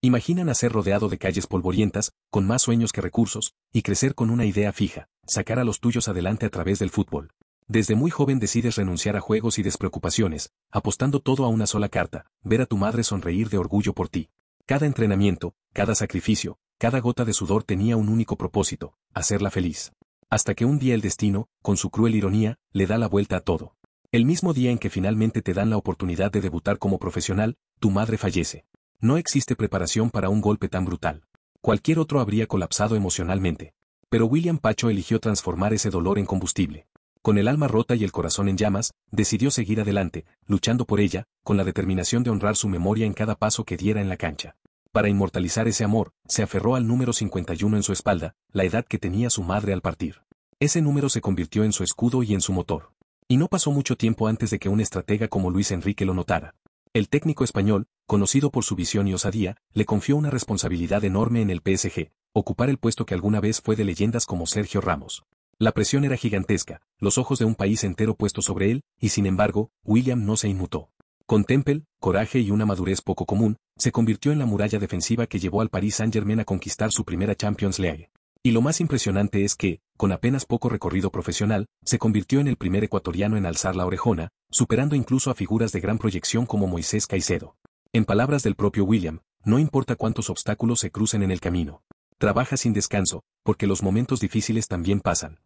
Imagina nacer rodeado de calles polvorientas, con más sueños que recursos, y crecer con una idea fija, sacar a los tuyos adelante a través del fútbol. Desde muy joven decides renunciar a juegos y despreocupaciones, apostando todo a una sola carta, ver a tu madre sonreír de orgullo por ti. Cada entrenamiento, cada sacrificio, cada gota de sudor tenía un único propósito, hacerla feliz. Hasta que un día el destino, con su cruel ironía, le da la vuelta a todo. El mismo día en que finalmente te dan la oportunidad de debutar como profesional, tu madre fallece. No existe preparación para un golpe tan brutal. Cualquier otro habría colapsado emocionalmente. Pero William Pacho eligió transformar ese dolor en combustible. Con el alma rota y el corazón en llamas, decidió seguir adelante, luchando por ella, con la determinación de honrar su memoria en cada paso que diera en la cancha. Para inmortalizar ese amor, se aferró al número 51 en su espalda, la edad que tenía su madre al partir. Ese número se convirtió en su escudo y en su motor. Y no pasó mucho tiempo antes de que un estratega como Luis Enrique lo notara. El técnico español, conocido por su visión y osadía, le confió una responsabilidad enorme en el PSG, ocupar el puesto que alguna vez fue de leyendas como Sergio Ramos. La presión era gigantesca, los ojos de un país entero puestos sobre él, y sin embargo, William no se inmutó. Con temple, coraje y una madurez poco común, se convirtió en la muralla defensiva que llevó al Paris Saint-Germain a conquistar su primera Champions League. Y lo más impresionante es que, con apenas poco recorrido profesional, se convirtió en el primer ecuatoriano en alzar la orejona, superando incluso a figuras de gran proyección como Moisés Caicedo. En palabras del propio William, no importa cuántos obstáculos se crucen en el camino. Trabaja sin descanso, porque los momentos difíciles también pasan.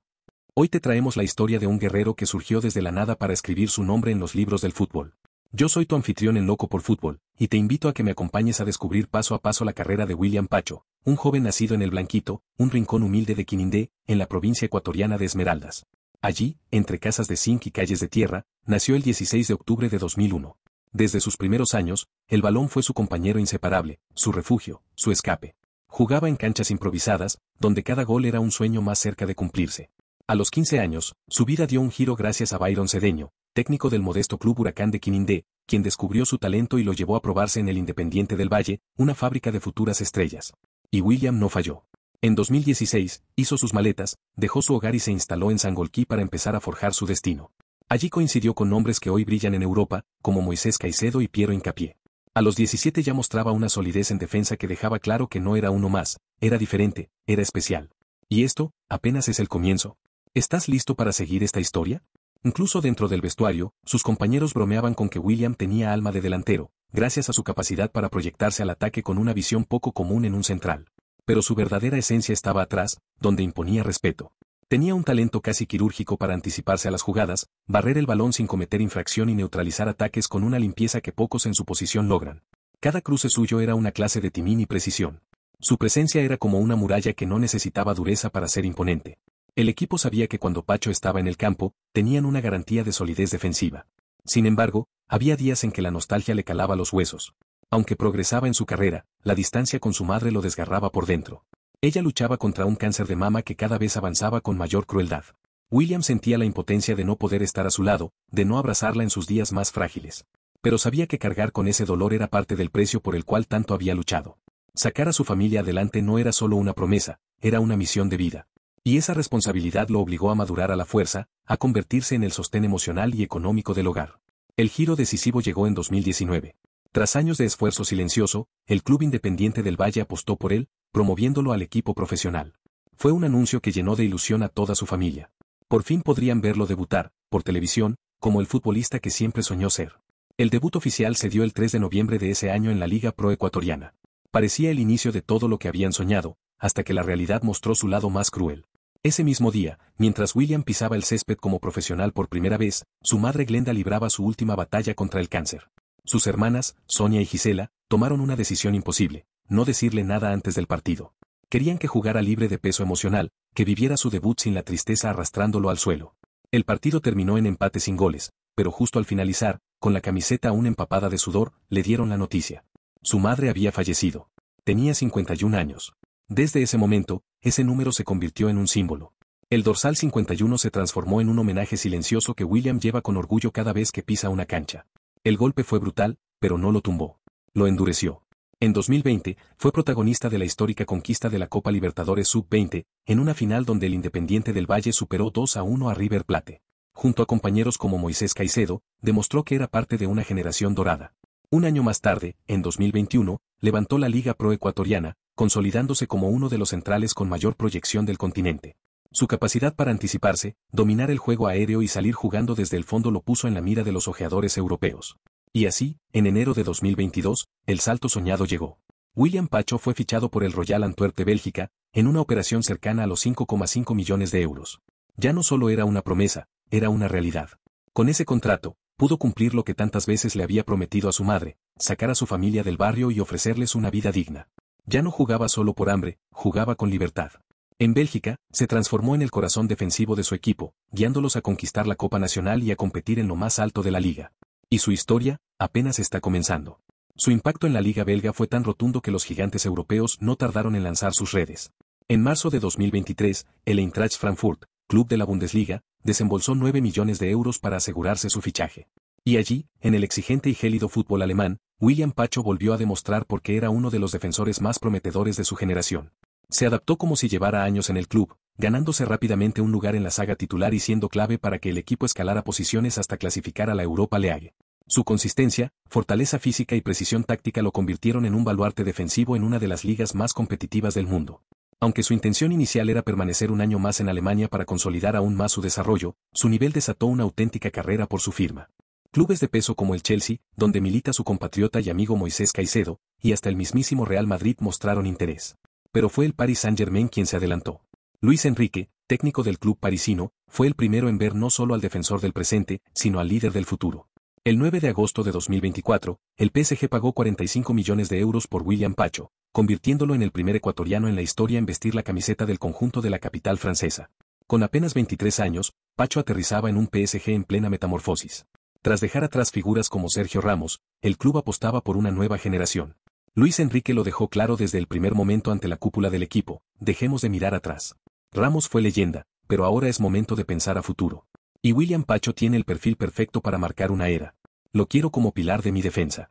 Hoy te traemos la historia de un guerrero que surgió desde la nada para escribir su nombre en los libros del fútbol. Yo soy tu anfitrión en Loco por Fútbol, y te invito a que me acompañes a descubrir paso a paso la carrera de William Pacho, un joven nacido en El Blanquito, un rincón humilde de Quinindé, en la provincia ecuatoriana de Esmeraldas. Allí, entre casas de zinc y calles de tierra, nació el 16 de octubre de 2001. Desde sus primeros años, el balón fue su compañero inseparable, su refugio, su escape. Jugaba en canchas improvisadas, donde cada gol era un sueño más cerca de cumplirse. A los 15 años, su vida dio un giro gracias a Byron Cedeño, técnico del modesto club Huracán de Quinindé, quien descubrió su talento y lo llevó a probarse en el Independiente del Valle, una fábrica de futuras estrellas. Y William no falló. En 2016, hizo sus maletas, dejó su hogar y se instaló en Sangolquí para empezar a forjar su destino. Allí coincidió con nombres que hoy brillan en Europa, como Moisés Caicedo y Piero Hincapié. A los 17 ya mostraba una solidez en defensa que dejaba claro que no era uno más, era diferente, era especial. Y esto, apenas es el comienzo. ¿Estás listo para seguir esta historia? Incluso dentro del vestuario, sus compañeros bromeaban con que William tenía alma de delantero, gracias a su capacidad para proyectarse al ataque con una visión poco común en un central. Pero su verdadera esencia estaba atrás, donde imponía respeto. Tenía un talento casi quirúrgico para anticiparse a las jugadas, barrer el balón sin cometer infracción y neutralizar ataques con una limpieza que pocos en su posición logran. Cada cruce suyo era una clase de timín y precisión. Su presencia era como una muralla que no necesitaba dureza para ser imponente. El equipo sabía que cuando Pacho estaba en el campo, tenían una garantía de solidez defensiva. Sin embargo, había días en que la nostalgia le calaba los huesos. Aunque progresaba en su carrera, la distancia con su madre lo desgarraba por dentro. Ella luchaba contra un cáncer de mama que cada vez avanzaba con mayor crueldad. William sentía la impotencia de no poder estar a su lado, de no abrazarla en sus días más frágiles. Pero sabía que cargar con ese dolor era parte del precio por el cual tanto había luchado. Sacar a su familia adelante no era solo una promesa, era una misión de vida. Y esa responsabilidad lo obligó a madurar a la fuerza, a convertirse en el sostén emocional y económico del hogar. El giro decisivo llegó en 2019. Tras años de esfuerzo silencioso, el Club Independiente del Valle apostó por él, promoviéndolo al equipo profesional. Fue un anuncio que llenó de ilusión a toda su familia. Por fin podrían verlo debutar, por televisión, como el futbolista que siempre soñó ser. El debut oficial se dio el 3 de noviembre de ese año en la Liga Pro Ecuatoriana. Parecía el inicio de todo lo que habían soñado, hasta que la realidad mostró su lado más cruel. Ese mismo día, mientras William pisaba el césped como profesional por primera vez, su madre Glenda libraba su última batalla contra el cáncer. Sus hermanas, Sonia y Gisela, tomaron una decisión imposible, no decirle nada antes del partido. Querían que jugara libre de peso emocional, que viviera su debut sin la tristeza arrastrándolo al suelo. El partido terminó en empate sin goles, pero justo al finalizar, con la camiseta aún empapada de sudor, le dieron la noticia. Su madre había fallecido. Tenía 51 años. Desde ese momento, ese número se convirtió en un símbolo. El dorsal 51 se transformó en un homenaje silencioso que William lleva con orgullo cada vez que pisa una cancha. El golpe fue brutal, pero no lo tumbó. Lo endureció. En 2020, fue protagonista de la histórica conquista de la Copa Libertadores Sub-20, en una final donde el Independiente del Valle superó 2-1 a River Plate. Junto a compañeros como Moisés Caicedo, demostró que era parte de una generación dorada. Un año más tarde, en 2021, levantó la Liga Pro Ecuatoriana, consolidándose como uno de los centrales con mayor proyección del continente. Su capacidad para anticiparse, dominar el juego aéreo y salir jugando desde el fondo lo puso en la mira de los ojeadores europeos. Y así, en enero de 2022, el salto soñado llegó. William Pacho fue fichado por el Royal Antwerp de Bélgica, en una operación cercana a los 5,5 millones de euros. Ya no solo era una promesa, era una realidad. Con ese contrato, pudo cumplir lo que tantas veces le había prometido a su madre, sacar a su familia del barrio y ofrecerles una vida digna. Ya no jugaba solo por hambre, jugaba con libertad. En Bélgica, se transformó en el corazón defensivo de su equipo, guiándolos a conquistar la Copa Nacional y a competir en lo más alto de la liga. Y su historia, apenas está comenzando. Su impacto en la liga belga fue tan rotundo que los gigantes europeos no tardaron en lanzar sus redes. En marzo de 2023, el Eintracht Frankfurt, club de la Bundesliga, desembolsó 9 millones de euros para asegurarse su fichaje. Y allí, en el exigente y gélido fútbol alemán, William Pacho volvió a demostrar por qué era uno de los defensores más prometedores de su generación. Se adaptó como si llevara años en el club, ganándose rápidamente un lugar en la saga titular y siendo clave para que el equipo escalara posiciones hasta clasificar a la Europa League. Su consistencia, fortaleza física y precisión táctica lo convirtieron en un baluarte defensivo en una de las ligas más competitivas del mundo. Aunque su intención inicial era permanecer un año más en Alemania para consolidar aún más su desarrollo, su nivel desató una auténtica carrera por su firma. Clubes de peso como el Chelsea, donde milita su compatriota y amigo Moisés Caicedo, y hasta el mismísimo Real Madrid mostraron interés. Pero fue el Paris Saint-Germain quien se adelantó. Luis Enrique, técnico del club parisino, fue el primero en ver no solo al defensor del presente, sino al líder del futuro. El 9 de agosto de 2024, el PSG pagó 45 millones de euros por William Pacho, convirtiéndolo en el primer ecuatoriano en la historia en vestir la camiseta del conjunto de la capital francesa. Con apenas 23 años, Pacho aterrizaba en un PSG en plena metamorfosis. Tras dejar atrás figuras como Sergio Ramos, el club apostaba por una nueva generación. Luis Enrique lo dejó claro desde el primer momento ante la cúpula del equipo: dejemos de mirar atrás. Ramos fue leyenda, pero ahora es momento de pensar a futuro. Y William Pacho tiene el perfil perfecto para marcar una era. Lo quiero como pilar de mi defensa.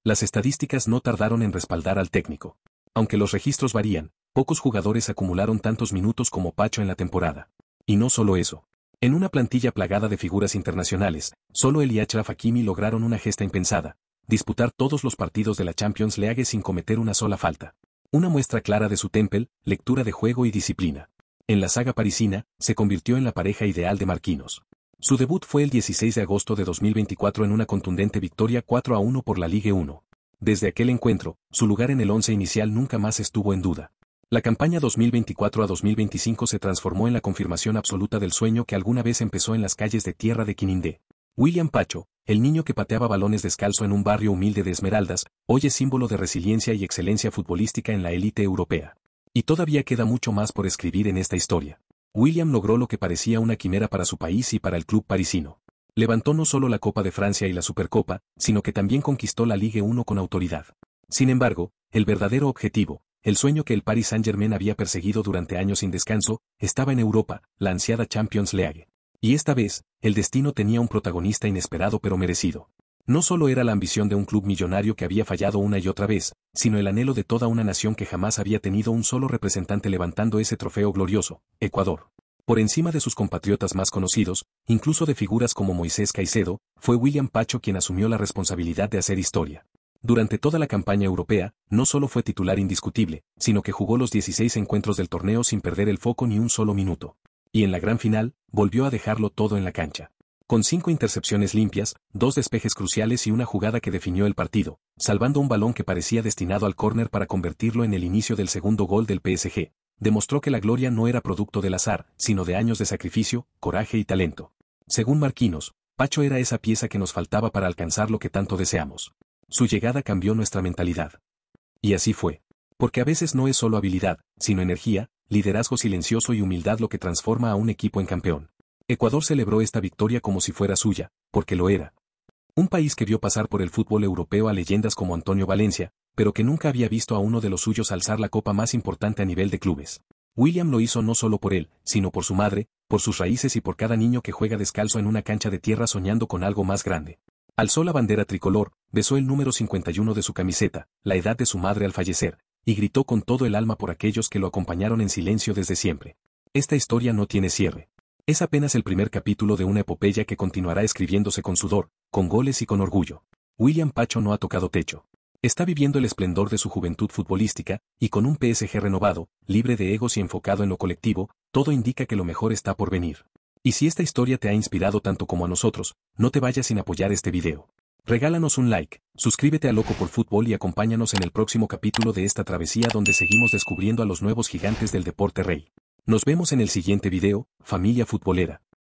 Las estadísticas no tardaron en respaldar al técnico. Aunque los registros varían, pocos jugadores acumularon tantos minutos como Pacho en la temporada. Y no solo eso. En una plantilla plagada de figuras internacionales, solo él y Achraf Hakimi lograron una gesta impensada: disputar todos los partidos de la Champions League sin cometer una sola falta. Una muestra clara de su temple, lectura de juego y disciplina. En la saga parisina, se convirtió en la pareja ideal de Marquinhos. Su debut fue el 16 de agosto de 2024 en una contundente victoria 4-1 por la Ligue 1. Desde aquel encuentro, su lugar en el once inicial nunca más estuvo en duda. La campaña 2024 a 2025 se transformó en la confirmación absoluta del sueño que alguna vez empezó en las calles de tierra de Quinindé. William Pacho, el niño que pateaba balones descalzo en un barrio humilde de Esmeraldas, hoy es símbolo de resiliencia y excelencia futbolística en la élite europea. Y todavía queda mucho más por escribir en esta historia. William logró lo que parecía una quimera para su país y para el club parisino. Levantó no solo la Copa de Francia y la Supercopa, sino que también conquistó la Ligue 1 con autoridad. Sin embargo, el verdadero objetivo, el sueño que el Paris Saint-Germain había perseguido durante años sin descanso, estaba en Europa, la ansiada Champions League. Y esta vez, el destino tenía un protagonista inesperado pero merecido. No solo era la ambición de un club millonario que había fallado una y otra vez, sino el anhelo de toda una nación que jamás había tenido un solo representante levantando ese trofeo glorioso: Ecuador. Por encima de sus compatriotas más conocidos, incluso de figuras como Moisés Caicedo, fue William Pacho quien asumió la responsabilidad de hacer historia. Durante toda la campaña europea, no solo fue titular indiscutible, sino que jugó los 16 encuentros del torneo sin perder el foco ni un solo minuto. Y en la gran final, volvió a dejarlo todo en la cancha. Con 5 intercepciones limpias, 2 despejes cruciales y una jugada que definió el partido, salvando un balón que parecía destinado al córner para convertirlo en el inicio del segundo gol del PSG, demostró que la gloria no era producto del azar, sino de años de sacrificio, coraje y talento. Según Marquinhos, Pacho era esa pieza que nos faltaba para alcanzar lo que tanto deseamos. Su llegada cambió nuestra mentalidad. Y así fue. Porque a veces no es solo habilidad, sino energía, liderazgo silencioso y humildad lo que transforma a un equipo en campeón. Ecuador celebró esta victoria como si fuera suya, porque lo era. Un país que vio pasar por el fútbol europeo a leyendas como Antonio Valencia, pero que nunca había visto a uno de los suyos alzar la copa más importante a nivel de clubes. William lo hizo no solo por él, sino por su madre, por sus raíces y por cada niño que juega descalzo en una cancha de tierra soñando con algo más grande. Alzó la bandera tricolor, besó el número 51 de su camiseta, la edad de su madre al fallecer, y gritó con todo el alma por aquellos que lo acompañaron en silencio desde siempre. Esta historia no tiene cierre. Es apenas el primer capítulo de una epopeya que continuará escribiéndose con sudor, con goles y con orgullo. William Pacho no ha tocado techo. Está viviendo el esplendor de su juventud futbolística, y con un PSG renovado, libre de egos y enfocado en lo colectivo, todo indica que lo mejor está por venir. Y si esta historia te ha inspirado tanto como a nosotros, no te vayas sin apoyar este video. Regálanos un like, suscríbete a Loco por Fútbol y acompáñanos en el próximo capítulo de esta travesía donde seguimos descubriendo a los nuevos gigantes del deporte rey. Nos vemos en el siguiente video, familia futbolera.